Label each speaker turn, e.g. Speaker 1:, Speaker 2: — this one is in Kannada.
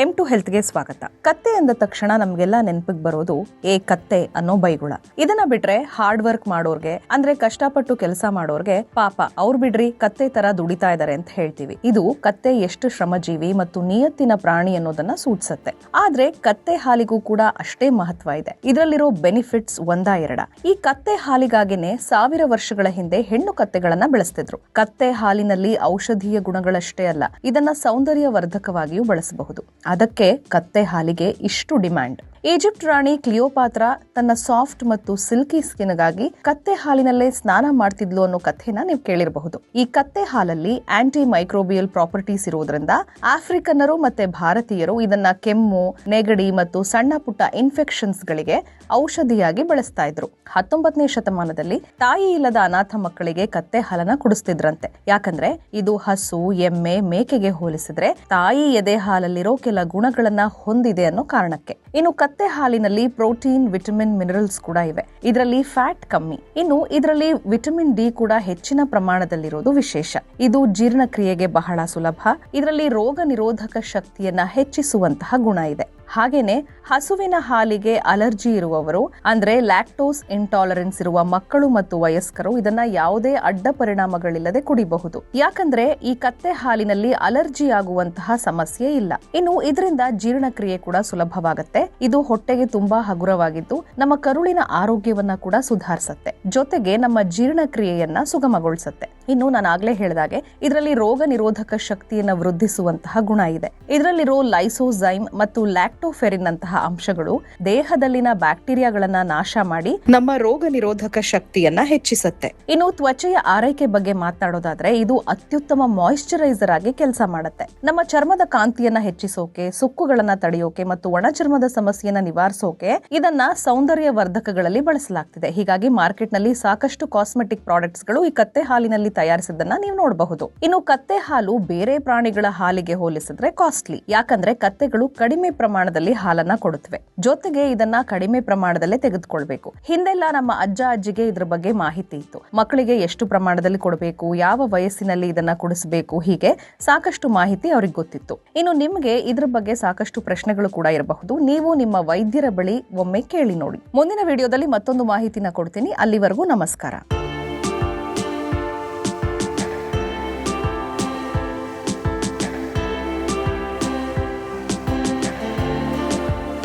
Speaker 1: M2 ಹೆಲ್ತ್ಗೆ ಸ್ವಾಗತ. ಕತ್ತೆ ಅಂದ ತಕ್ಷಣ ನಮ್ಗೆಲ್ಲ ನೆನಪಿಗೆ ಬರೋದು ಕತ್ತೆ ಅನ್ನೋ ಬೈಗುಳ. ಇದನ್ನ ಬಿಟ್ರೆ ಹಾರ್ಡ್ ವರ್ಕ್ ಮಾಡೋರ್ಗೆ, ಅಂದ್ರೆ ಕಷ್ಟಪಟ್ಟು ಕೆಲಸ ಮಾಡೋರ್ಗೆ ಪಾಪ ಅವ್ರು ಬಿಡ್ರಿ ಕತ್ತೆ ತರ ದುಡಿತಾ ಇದಾರೆ ಅಂತ ಹೇಳ್ತೀವಿ. ಇದು ಕತ್ತೆ ಎಷ್ಟು ಶ್ರಮಜೀವಿ ಮತ್ತು ನಿಯತ್ತಿನ ಪ್ರಾಣಿ ಅನ್ನೋದನ್ನ ಸೂಚಿಸುತ್ತೆ. ಆದ್ರೆ ಕತ್ತೆ ಹಾಲಿಗೂ ಕೂಡ ಅಷ್ಟೇ ಮಹತ್ವ ಇದೆ. ಇದರಲ್ಲಿರೋ ಬೆನಿಫಿಟ್ಸ್ ಒಂದಾ ಎರಡ. ಈ ಕತ್ತೆ ಹಾಲಿಗಾಗಿನೇ 1000 ವರ್ಷಗಳ ಹಿಂದೆ ಹೆಣ್ಣು ಕತ್ತೆಗಳನ್ನ ಬೆಳೆಸ್ತಿದ್ರು. ಕತ್ತೆ ಹಾಲಿನಲ್ಲಿ ಔಷಧೀಯ ಗುಣಗಳಷ್ಟೇ ಅಲ್ಲ, ಇದನ್ನ ಸೌಂದರ್ಯ ವರ್ಧಕವಾಗಿಯೂ ಬಳಸಬಹುದು. ಅದಕ್ಕೆ ಕತ್ತೆ ಹಾಲಿಗೆ ಇಷ್ಟು ಡಿಮ್ಯಾಂಡ್. ಈಜಿಪ್ಟ್ ರಾಣಿ ಕ್ಲಿಯೋಪಾತ್ರಾ ತನ್ನ ಸಾಫ್ಟ್ ಮತ್ತು ಸಿಲ್ಕಿ ಸ್ಕಿನ್ಗಾಗಿ ಕತ್ತೆ ಹಾಲಿನಲ್ಲೇ ಸ್ನಾನ ಮಾಡ್ತಿದ್ಲು ಅನ್ನೋ ಕಥೆನ ನೀವು ಕೇಳಿರಬಹುದು. ಈ ಕತ್ತೆ ಹಾಲಲ್ಲಿ ಆಂಟಿ ಮೈಕ್ರೋಬಿಯಲ್ ಪ್ರಾಪರ್ಟೀಸ್ ಇರುವುದರಿಂದ ಆಫ್ರಿಕನ್ನರು ಮತ್ತೆ ಭಾರತೀಯರು ಇದನ್ನ ಕೆಮ್ಮು, ನೆಗಡಿ ಮತ್ತು ಸಣ್ಣ ಪುಟ್ಟ ಇನ್ಫೆಕ್ಷನ್ಸ್ ಗಳಿಗೆ ಔಷಧಿಯಾಗಿ ಬಳಸ್ತಾ ಇದ್ರು. 19ನೇ ಶತಮಾನದಲ್ಲಿ ತಾಯಿ ಇಲ್ಲದ ಅನಾಥ ಮಕ್ಕಳಿಗೆ ಕತ್ತೆ ಹಾಲನ್ನ ಕುಡಿಸ್ತಿದ್ರಂತೆ. ಯಾಕಂದ್ರೆ ಇದು ಹಸು, ಎಮ್ಮೆ, ಮೇಕೆಗೆ ಹೋಲಿಸಿದ್ರೆ ತಾಯಿ ಎದೆ ಹಾಲಲ್ಲಿರೋ ಕೆಲ ಗುಣಗಳನ್ನ ಹೊಂದಿದೆ ಅನ್ನೋ ಕಾರಣಕ್ಕೆ. ಇನ್ನು ಕತ್ತೆ ಹಾಲಿನಲ್ಲಿ ಪ್ರೋಟೀನ್, ವಿಟಮಿನ್, ಮಿನರಲ್ಸ್ ಕೂಡ ಇವೆ. ಇದರಲ್ಲಿ ಫ್ಯಾಟ್ ಕಮ್ಮಿ. ಇನ್ನು ಇದರಲ್ಲಿ ವಿಟಮಿನ್ ಡಿ ಕೂಡ ಹೆಚ್ಚಿನ ಪ್ರಮಾಣದಲ್ಲಿರೋದು ವಿಶೇಷ. ಇದು ಜೀರ್ಣಕ್ರಿಯೆಗೆ ಬಹಳ ಸುಲಭ. ಇದರಲ್ಲಿ ರೋಗ ನಿರೋಧಕ ಶಕ್ತಿಯನ್ನ ಹೆಚ್ಚಿಸುವಂತಹ ಗುಣ ಇದೆ. ಹಾಗೇನೆ ಹಸುವಿನ ಹಾಲಿಗೆ ಅಲರ್ಜಿ ಇರುವವರು, ಅಂದ್ರೆ ಲ್ಯಾಕ್ಟೋಸ್ ಇಂಟಾಲರೆನ್ಸ್ ಇರುವ ಮಕ್ಕಳು ಮತ್ತು ವಯಸ್ಕರು ಇದನ್ನ ಯಾವುದೇ ಅಡ್ಡ ಪರಿಣಾಮಗಳಿಲ್ಲದೆ ಕುಡಿಬಹುದು. ಯಾಕಂದ್ರೆ ಈ ಕತ್ತೆ ಹಾಲಿನಲ್ಲಿ ಅಲರ್ಜಿ ಆಗುವಂತಹ ಸಮಸ್ಯೆ ಇಲ್ಲ. ಇನ್ನು ಇದರಿಂದ ಜೀರ್ಣಕ್ರಿಯೆ ಕೂಡ ಸುಲಭವಾಗುತ್ತೆ. ಇದು ಹೊಟ್ಟೆಗೆ ತುಂಬಾ ಹಗುರವಾಗಿದ್ದು ನಮ್ಮ ಕರುಳಿನ ಆರೋಗ್ಯವನ್ನ ಕೂಡ ಸುಧಾರಿಸುತ್ತೆ. ಜೊತೆಗೆ ನಮ್ಮ ಜೀರ್ಣಕ್ರಿಯೆಯನ್ನ ಸುಗಮಗೊಳಿಸುತ್ತೆ. ಇನ್ನು ನಾನು ಆಗ್ಲೇ ಹೇಳಿದಾಗೆ ಇದರಲ್ಲಿ ರೋಗ ನಿರೋಧಕ ಶಕ್ತಿಯನ್ನ ವೃದ್ಧಿಸುವಂತಹ ಗುಣ ಇದೆ. ಇದರಲ್ಲಿರೋ ಲೈಸೋಸೈಮ್ ಮತ್ತು ಲ್ಯಾಕ್ಟೋಫೆರಿನ್ ಅಂತಹ ಅಂಶಗಳು ದೇಹದಲ್ಲಿನ ಬ್ಯಾಕ್ಟೀರಿಯಾಗಳನ್ನ ನಾಶ ಮಾಡಿ ನಮ್ಮ ರೋಗ ನಿರೋಧಕ ಶಕ್ತಿಯನ್ನ ಹೆಚ್ಚಿಸುತ್ತೆ. ಇನ್ನು ತ್ವಚೆಯ ಆರೈಕೆ ಬಗ್ಗೆ ಮಾತನಾಡೋದಾದ್ರೆ ಇದು ಅತ್ಯುತ್ತಮ ಮಾಯಿಶ್ಚರೈಸರ್ ಆಗಿ ಕೆಲಸ ಮಾಡುತ್ತೆ. ನಮ್ಮ ಚರ್ಮದ ಕಾಂತಿಯನ್ನ ಹೆಚ್ಚಿಸೋಕೆ, ಸುಕ್ಕುಗಳನ್ನ ತಡೆಯೋಕೆ ಮತ್ತು ಒಣ ಚರ್ಮದ ಸಮಸ್ಯೆಯನ್ನ ನಿವಾರಿಸೋಕೆ ಇದನ್ನ ಸೌಂದರ್ಯ ವರ್ಧಕಗಳಲ್ಲಿ ಬಳಸಲಾಗ್ತಿದೆ. ಹೀಗಾಗಿ ಮಾರ್ಕೆಟ್ ನಲ್ಲಿ ಸಾಕಷ್ಟು ಕಾಸ್ಮೆಟಿಕ್ ಪ್ರಾಡಕ್ಟ್ಸ್ ಗಳು ಈ ಕತ್ತೆ ಹಾಲಿನಲ್ಲಿ ತಯಾರಿಸಿದ್ದನ್ನ ನೀವು ನೋಡಬಹುದು. ಇನ್ನು ಕತ್ತೆ ಹಾಲು ಬೇರೆ ಪ್ರಾಣಿಗಳ ಹಾಲಿಗೆ ಹೋಲಿಸಿದ್ರೆ ಕಾಸ್ಟ್ಲಿ. ಯಾಕಂದ್ರೆ ಕತ್ತೆಗಳು ಕಡಿಮೆ ಪ್ರಮಾಣದಲ್ಲಿ ಹಾಲನ್ನ ಕೊಡುತ್ತವೆ. ಜೊತೆಗೆ ಇದನ್ನ ಕಡಿಮೆ ಪ್ರಮಾಣದಲ್ಲೇ ತೆಗೆದುಕೊಳ್ಬೇಕು. ಹಿಂದೆಲ್ಲ ನಮ್ಮ ಅಜ್ಜ ಅಜ್ಜಿಗೆ ಇದ್ರ ಬಗ್ಗೆ ಮಾಹಿತಿ ಇತ್ತು. ಮಕ್ಕಳಿಗೆ ಎಷ್ಟು ಪ್ರಮಾಣದಲ್ಲಿ ಕೊಡಬೇಕು, ಯಾವ ವಯಸ್ಸಿನಲ್ಲಿ ಇದನ್ನ ಕುಡಿಸಬೇಕು, ಹೀಗೆ ಸಾಕಷ್ಟು ಮಾಹಿತಿ ಅವ್ರಿಗೆ ಗೊತ್ತಿತ್ತು. ಇನ್ನು ನಿಮ್ಗೆ ಇದ್ರ ಬಗ್ಗೆ ಸಾಕಷ್ಟು ಪ್ರಶ್ನೆಗಳು ಕೂಡ ಇರಬಹುದು. ನೀವು ನಿಮ್ಮ ವೈದ್ಯರ ಬಳಿ ಒಮ್ಮೆ ಕೇಳಿ ನೋಡಿ. ಮುಂದಿನ ವಿಡಿಯೋದಲ್ಲಿ ಮತ್ತೊಂದು ಮಾಹಿತಿನ ಕೊಡ್ತೀನಿ. ಅಲ್ಲಿವರೆಗೂ ನಮಸ್ಕಾರ.